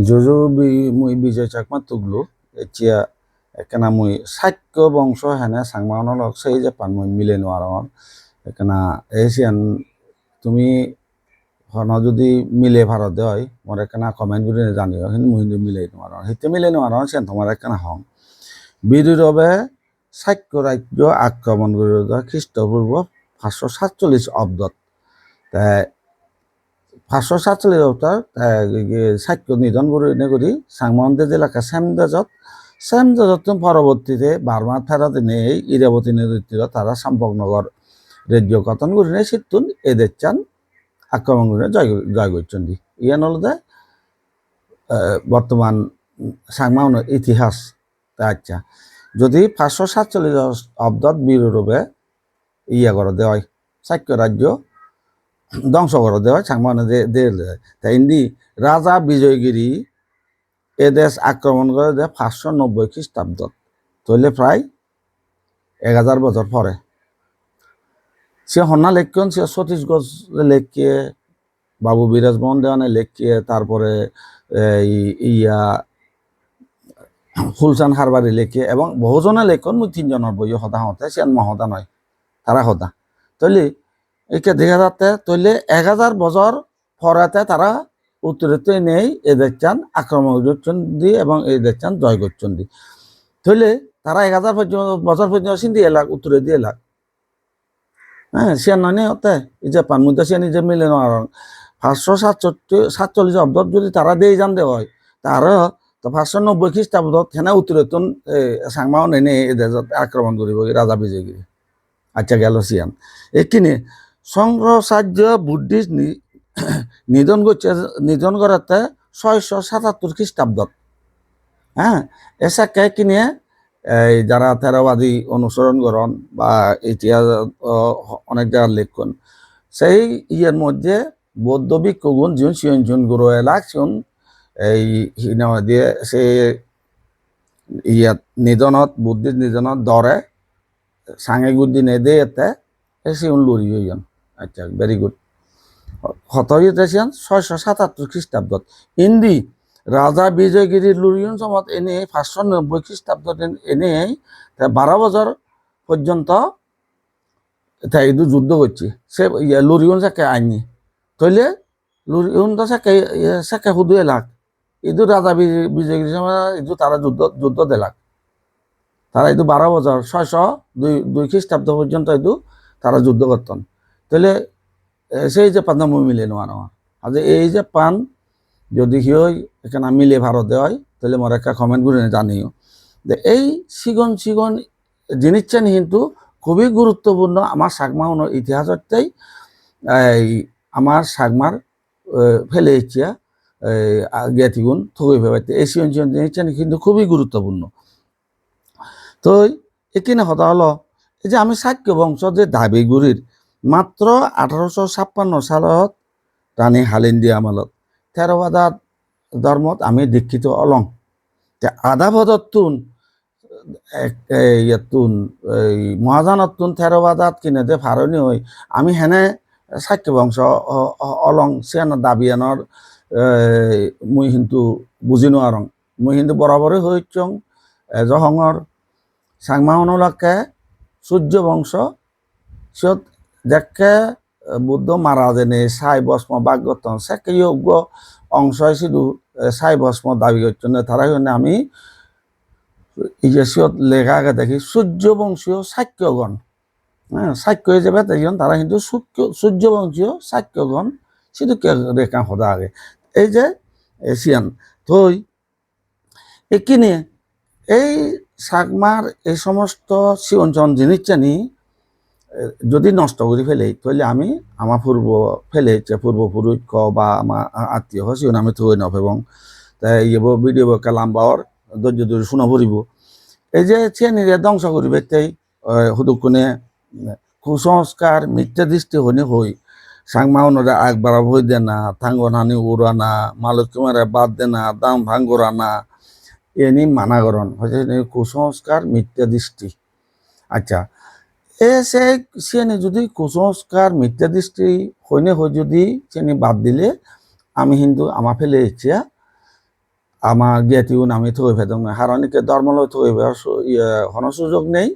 যোজো মুই বিজয় চাকমা তুগলু এতিয়া একেনা মুই সাক্য বংশ হেনে সাংমাওন লগ সেই যে পান মুই মিলে নোয়ারন একেনা এসিয়ান তুমি হন যদি মিলে ভারতে হয় মোর একেনা কমেন্ট করে জানিও কিন্তু মুই কিন্তু মিলে নোয়ারন হিতে মিলে নোয়ারন সেন তোমার একেনা হং বিদুরবে সাক্য রাজ্য আক্রমণ করে খ্রিস্টপূর্ব 547 অব্দত তাই 547 অবতার সাক্য নিধন করি সাংমন্দের এলাকা শ্যামদাজত পরবর্তীতে বার্মা ফেরত নেই ইরাবতী নেতৃত্ব তারা সম্পকনগর রাজ্য কথন করে নেই সিদ্ধুন এদের চান আক্রমণ করে জয় করছেন ইয়ান হল বর্তমান সাংমাউন ইতিহাস আচ্ছা যদি 547 অব্দত বীররূপে ইয়া করে দেওয়া হয় সাক্য রাজ্য ধ্বংস করে দেওয়া সাংমানে তাই ইন্দি রাজা বিজয়গিরি এদেশ আক্রমণ করে দেয় 590 খ্রিস্টাব্দত তৈলে প্রায় 1000 বছর পরে সে হন্না লেখিয়ন সে ছত্তিশগড় লেখিয়ে বাবু বিরাজমোহন দেওয়ানে লেখিয়ে তারপরে ইয়া ফুলচান হারবারি লেখিয়ে এবং বহুজনে লেখন মুই 3 জনের বই হতা হতে সে মহতা নয় তারা হতা তৈলি একে দেখা যাচ্ছে তৈলে 1000 বছর পরেতে তারা উত্তরেতে নেই এদের চান আক্রমণ করছেন দি এবং এদের চান জয় করছেন দি তৈলে তারা 1000 বছর পর্যন্ত সিন্ধি এলাক উত্তরে দিয়ে এলাক হ্যাঁ সে নয় হতে এই যে পানমুদ্দা সে নিজে মিলে নেওয়ার 547 অব্দত যদি তারা দিয়ে যান দেওয়া হয় তারা তো 590 খ্রিস্টাব্দত হেনা উত্তরেতন সাংমাও নেনে এদের আক্রমণ করিব রাজা বিজয়গিরি আচ্ছা গেল সিয়ান এখানে সংঘসার্য বুদ্ধিস্ট নিধন করাতে 677 খ্রিস্টাব্দত হ্যাঁ এসাকে কিনে এই যারা থেরবাদী অনুসরণ করেন বা ইতিহাস অনেক জায়গার লেখন সেই ইয়ের মধ্যে বৌদ্ধ ভিক্ষুগুণ যিন সিয়ন গুরু এলাক সিয়ন এই হিনামা দিয়ে সে ইয়াত নিধনত বুদ্ধিস্ট নিধনত দরে সাঙে গুদ্দি নেদে এতে সিয়ন লুরি হইন আচ্ছা ভেরি গুড হতইতে সিয়ন 677 খ্রিস্টাব্দত ইন্দি রাজা বিজয়গিরি লুরিয়ন সমত এনে 590 খ্রিস্টাব্দত এনে 12 বছর পর্যন্ত ইদু যুদ্ধ করছে সে লুরিয়ন সাকে আইনি তৈলে লুরিয়ন তো সাকে হুদু এলাক ইদু রাজা বিজয়গিরি সময় ইদু তারা যুদ্ধ দেলাক তারা ইদু 12 বছর 602 খ্রিস্টাব্দ পর্যন্ত ইদু তারা যুদ্ধ করতেন তাহলে সেই যে পান মিলে নেওয়া আর এই যে পান যদি হিয় এখানে মিলে ভারতে হয় তাহলে মোর একটা কমেন্ট করে জানিও যে এই সিগন জিনিসটা কিন্তু খুবই গুরুত্বপূর্ণ আমার সাগমাউনের ইতিহাসটাই আমার সাগমার ফেলে ইচ্ছা জ্ঞাতিগুণ থই ভেবাইতে এই সিগন জিনিসটা কিন্তু খুবই গুরুত্বপূর্ণ তো এখানে হতা হলো এই যে আমি সাক্য বংশ যে দাবিগুড়ির মাত্র 1856 সালত রানী হালিন্দি আমলত থেরবাদাত ধর্মত আমি দীক্ষিত অলং আধা ভদতুন ইয়াতুন এই মহাজানতুন থেরবাদাত কিনে দে ফারণী হই আমি হেনে সাক্য বংশ অলং সেন দাবিয়ানর মুই কিন্তু বুঝি নোয়ারং মুই কিন্তু বরাবরই হইচং জহঙর সাংমাহনলাকে সূর্য বংশ সিয়ত দেখে বুদ্ধ মারা দেনে সাই ভস্ম বাগ্যতন সেকে যোগ্য অংশ শুধু সাই ভস্ম দাবি করছেন তারা আমি ইতিহাসত লেখা আগে দেখি সূর্যবংশীয় সাক্যগণ হ্যাঁ সাক্য হিসেবে দেখুন তারা কিন্তু সূর্যবংশীয় সাক্যগণ শুধু রেখা সদা আগে এই যে এশিয়ান থই এখানে এই সাগমার এই সমস্ত সিয়ঞ্চন জিনিস জানি যদি নষ্ট করে ফেলে তাহলে আমি আমার পূর্বপুরুষ বা আমার আত্মীয় সিও আমি থই নব এবং তাই ভিডিও কালাম বাওয়ার ধৈর্য ধরে শোনা পড়িব এই যে চেনিরে ধ্বংস করিবে তাই হুদুকুনে কুসংস্কার মিথ্যা দৃষ্টি হনে হই সাংমাউনরে আগ বাড়াব হই দে না থাঙ্গন হানি উড়ানা মালুকুমারে বাদ দে না দাম ভাঙ্গরানা এনি মানাগরণ হচ্ছে কুসংস্কার মিথ্যা দৃষ্টি আচ্ছা সে যদি কুসংস্কার মিথ্যা দৃষ্টি হইনে হয় যদি সে বাদ দিলে আমি কিন্তু আমার ফেলে ইচ্ছা আমার জ্ঞাতিও আমি থই ফেদম না হারণিকে ধর্ম লই থই কোনো সুযোগ নেই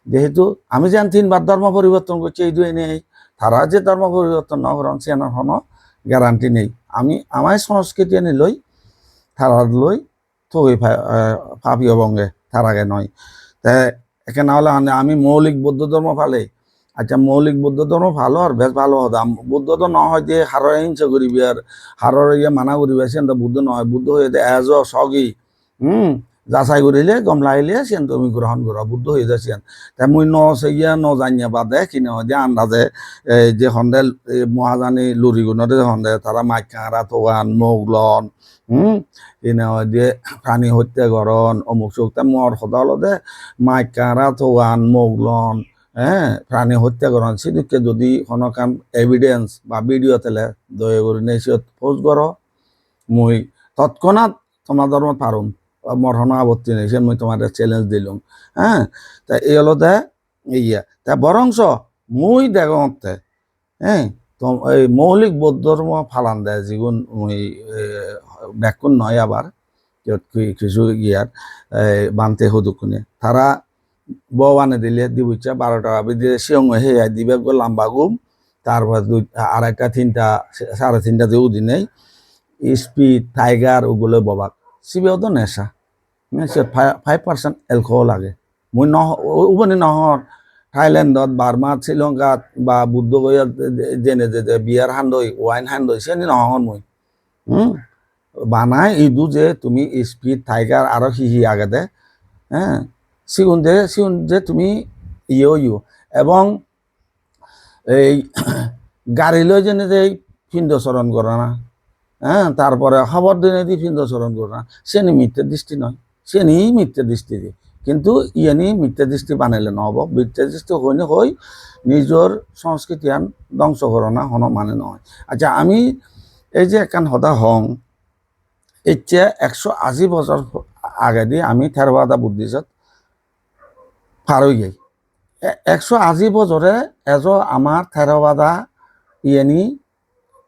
যেহেতু আমি যেন 3বার ধর্ম পরিবর্তন করছি এই দুই নেই তারা যে ধর্ম পরিবর্তন ন করেন সে কোনো গ্যারান্টি নেই আমি আমার সংস্কৃতি এনে লই তারা লই থই পাপিও বঙ্গে তার আগে নয় তাই এখানে হলে আমি মৌলিক বৌদ্ধ ধর্ম ফালে আচ্ছা মৌলিক বৌদ্ধ ধর্ম ভালো আর বেশ ভালো হতো বুদ্ধ তো ন হয় যে হারের হিংসা করিবি আর হারের ইয়ে মানা করিবি সে বুদ্ধ নহয় বুদ্ধ হয়ে এজ সগি যাচাই করিলে গম লাগিলে সেন তুমি গ্রহণ করো বুদ্ধ হয়ে যাচ্ছেন তাই মুই ন ইয়ে ন জানিয়া বাদে কিনে হয় যে আন্দাজে যে সন্দেহ মহাজানি লুরিগুণতে সন্দেহ তারা মাইকাঁরা তোয়ান মৌলন কিনে হয় যে প্রাণী হত্যাকরণ অমুক চুক মর সদা হলতে মাইকাঁরা তোয়ান মৌলন হ্যাঁ প্রাণী হত্যাকরণ সেদিকে যদি কোনো কাম এভিডেন্স বা ভিডিও তেলে দয়া করে নেই পোস্ট করো মুই তৎক্ষণাৎ তোমার ধর্ম পারুম মোর কোনো আপত্তি নেই সে মুই তোমার চ্যালেঞ্জ দিলাম হ্যাঁ তা এই হলতে ইয়া তা বরংস মুই দেখতে হ্যাঁ তো এই মৌলিক বৌদ্ধ ধর্ম ফালান দেয় যেগুন মুই ব্যাকুণ নয় আবার কিছু ইয়ার বানতে হদুকুনে তারা বউ আনে দিলে দিবুচ্ছা 12 টাকা দিয়ে সিং হে দিবে লম্বা ঘুম তারপর 2.5 3টা 3.5 যে উদি নেই স্পিড টাইগার ওগুলো ববাক সিবেও তো নেশা 5% এলকোহল লাগে মুই উবনি নহর থাইল্যান্ডত বার্মাত শ্রীলঙ্কাত বা বুদ্ধ গয়া জেনে যে বিয়ার হান্দই ওয়াইন হান্দই সে নহর মুই বানাই ইদু যে তুমি স্পিড টাইগার আরো হিহি আগে দে হ্যাঁ সিগুন যে তুমি ইয়ে এবং এই গাড়ি লই যেনে যে পিণ্ড চরণ করে না হ্যাঁ তারপরে খবর দিনে দি পিণ্ড চরণ করে না সে মিথ্যে দৃষ্টি নয় সে নিয়েই মিথ্যে দৃষ্টি দিয়ে কিন্তু ইয়ে মিথ্যে দৃষ্টি বানাইলে নহব মিথ্যে দৃষ্টি হইনে হই নিজের সংস্কৃতি আন ধ্বংস করে না হন মানে নয় আচ্ছা আমি এই যে একান হদা হং এতিয়া 180 বছর আগে দিয়ে আমি থেরবাদা বুদ্ধিজত পার হয়ে যাই 180 বছরে এজ আমার থেরবাদা ইয়েনি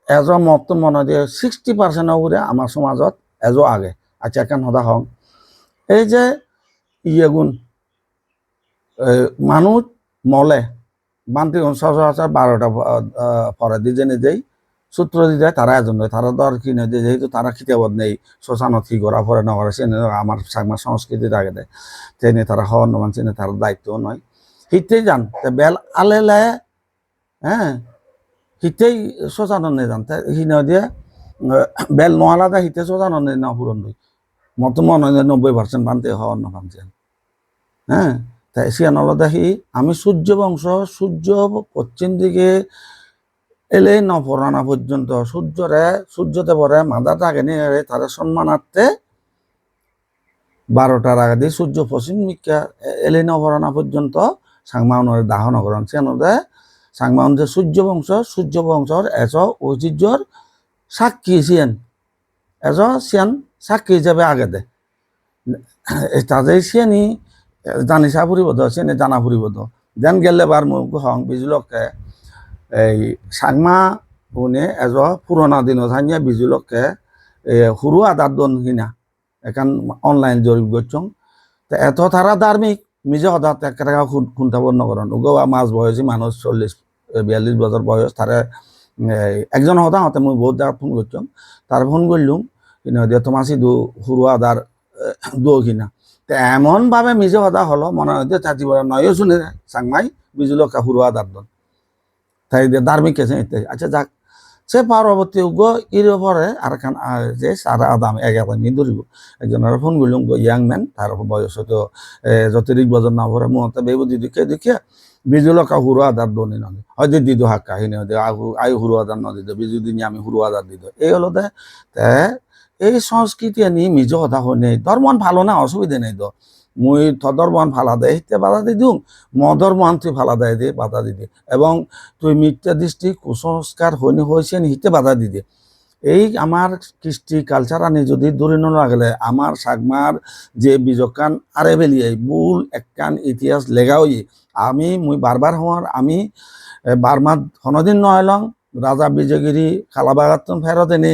এজ মত মনে দিয়ে 60% উপরে আমার সমাজত এজ আগে আচ্ছা এখন হদা হং এই যে ইয়েগুন মানুষ মলে বান্তি সচরাচর 12টা পরে দিয়ে জেনে দেয় সূত্র দিয়ে দেয় তারা এজন তারা দর কিনে দিয়ে যেহেতু তারা খিতাবত নেই শ্মশানত কি করা পরে না করে সে আমার সাগমা সংস্কৃতির আগে দেয় তেনে তারা হওয়ার নমান চেনে তার দায়িত্ব নয় হিতেই যান বেল আলেলে হ্যাঁ হিতেই শ্মশানত নিয়ে যান হিনে দিয়ে বেল নোয়ালাদা হিতে শ্মশানত নিয়ে না পূরণ নয় মতো মনে হয় 90% বানতে হওয়ার না বানছেন হ্যাঁ তাই সে নলদাহি আমি সূর্য বংশ সূর্য পশ্চিম দিকে এলে নপরানা পর্যন্ত সূর্যতে পরে মাদা থাকে নিয়ে তারা সম্মানার্থে 12টার আগে দিয়ে সূর্য পশ্চিম মিকা এলে নপরানা পর্যন্ত সাংমাউনের দাহ নগরণ সে সাংমাউন যে সূর্য বংশর এজ ঐতিহ্যর সাক্ষী সিয়েন এজ সিয়ান সাক্ষী হিসাবে আগে দে তাদের সিয়ানি জানিসা ফুরিব সেনে জানা ফুরিব যেন গেলে বার মুখ হং বিজুলকে এই সাংমা উনি এজ পুরোনা দিন হাইয়া বিজুলকে সৰু আদার দন কিনা এখান অনলাইন জরিপ করছং এত তারা ধার্মিক নিজে হঠাৎ একটা খুনতাব নগরণ ওগো মাছ বয়সী মানুষ 40-42 বছর বয়স তারা একজন হতা হতে মুই বহুত জায়গা ফোন করছং তার ফোন করলুম কিনা দিয়ে তোমার সিধু সৰু আদার দো কিনা এমন ভাবে মিজে হদা হলো মনে হয় যে চাচি বড় নয় শুনে সাংমাই বিজুলকা সৰু আদার দন তাই ধার্মিক কেছে আচ্ছা যাক সে পরবর্তী ইর পরে আর খান যে সারা আদাম এগামি ধরিব একজনের ফোন করলাম ইয়াং ম্যান তার বয়স হয়তো 30 বছর না পরে মুহূর্তে বেবদি দেখে বিজুলকা সৰু আদার দনি নদী হয়তো দিদ হাক্কা হিনে আই সৰু আদার নদী বিজু দিনে আমি সৰু আদার দিদ এই হলো এই সংস্কৃতি আনি মিজ কথা শুনে ধর্মন ভালো না অসুবিধা নেই তো মুই ধর্মন ফালা দেয় হিতে বাধা দি দিও মধর্মান তুই ফালা দেয় দিয়ে বাধা দি দিয়ে এবং তুই মিথ্যা দৃষ্টি কুসংস্কার হইনি হয়েছে হিতে বাধা দি দিয়ে এই আমার কৃষ্টি কালচার আনি যদি দূরে লাগলে আমার সাগমার যে বিজকান আরে বেলিয়ে বুল একখান ইতিহাস লেগাওই আমি মুই বারবার হওয়ার আমি বারমাত হনদিন নহলং রাজা বিজয়গিরি খালাবাগাতন ফেরত এনে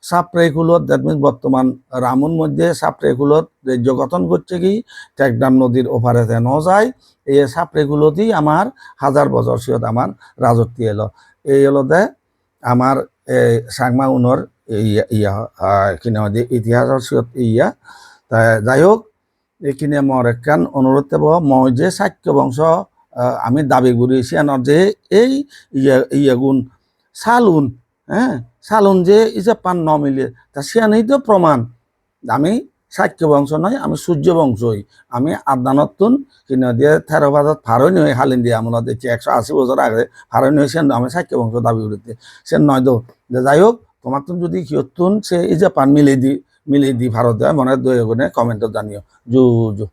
সাপ্রেকুলত দ্যাট মিনস বর্তমান রামুর মধ্যে সাপ্রেকুলত রাজ্য গঠন করছে কি টেকডাম নদীর ওপারে ন যায় এই সাপ্রেকুলতই আমার হাজার বছর সিয়ত আমার রাজত্ব এলো এই হলো দে আমার সাংমা উনর ইয়া কিনে ইতিহাসের সিয়ত ইয়া যাই হোক এইখিনি মোৰ একখান অনুৰোধ থাকব মই যে চাক্য বংশ আমি দাবী কৰিছি আনৰ যে এই ইয়াগুণ চালুন হ্যাঁ চালুন যে এই যে পান নমিলে তা সিয়ানেই তো প্রমাণ আমি চাক্য বংশ নয় আমি সূর্য বংশই আমি আদানতুন কিনে দিয়ে থেরবাদত ফারণী হয়ে হালিন দিয়ে আমরা দেখছি 180 বছর আগে ফারণী হয়ে সেন আমি চাক্য বংশ দাবি করতে সে নয় তো যাই হোক তোমার তুমি যদি কিয়তুন সে এই যে পান মিলে দি ভারতে মনে দয়ে কমেন্টত জানিও জু জু